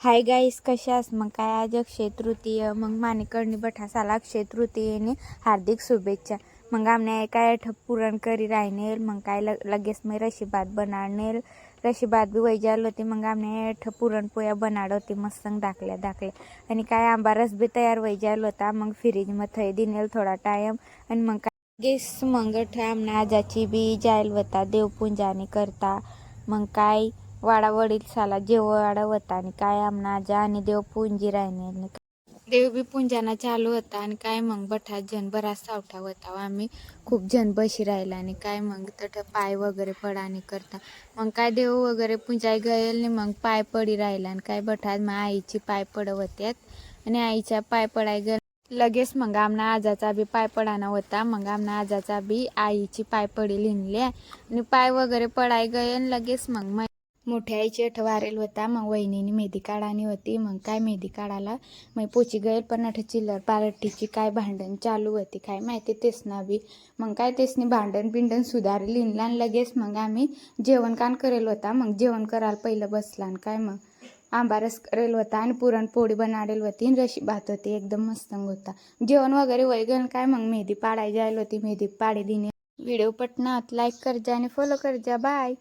Hi guys, कशास? मग काय आज अक्षय तृतीय, मग मानेकडनी बठासाला अक्षय तृतीयेने हार्दिक शुभेच्छा. मग आमने काय पुरण करी राहणेल, मग काय लगेच मी रशीबात बनाडनेल. रशीबात बी वैजाल होती. मग आमने पुरणपोळ्या बनाड होती मस्त दाखल्या आणि काय आंबा रस बी तयार वैजाल होता. मग फ्रीज मध्ये दिनेल थोडा टाइम आणि मग काय गेस मग आमने आजाची बी जायल होता देवपूंजाने करता. मग काय वाडा वडील साला जेववाडा होता आणि काय आमना आजा आणि देव पुंजी राहणे देव बी पुंजाना चालू होता आणि काय मग बठा जन बराच सावठा होता. आम्ही खूप जन बशी राहिला आणि काय मग तट पाय वगैरे पडाने करता. मग काय देव वगैरे पुंजाय गयल नाही. मग पाय पडी राहिला आणि काय बठा मग आईची पाय पडवत्यात आणि आईच्या पाय पडाय गेल लगेच. मग आमना आजाचा बी पाय पडाना होता. मग आमना आजाचा बी आईची पाय पडी लिहिली आणि पाय वगैरे पडाय गयल लगेच. मग मोठ्या आईची वारेल होता. मग वहिनीने मेहंदी काढानी होती. मग काय मेहंदी काढायला मग पोची गईल पण चिल्लर पार्टीची काय भांडण चालू होती काय माहिती तेसना बी. मग काय तेसनी भांडण बिंडण सुधारली आणि लगेच मग आम्ही जेवण कान करेल होता. मग जेवण करायला पहिलं बसला आणि काय मग आंबारस करेल होता आणि पुरणपोळी बनाडेल होती आणि रशी भात होती. एकदम मस्त होता जेवण वगैरे वैगन. काय मग मेहंदी पाडाय जायला होती. मेहंदी पाडी दिली. व्हिडिओ पटनात लाईक कर जा आणि फॉलो कर जा. बाय.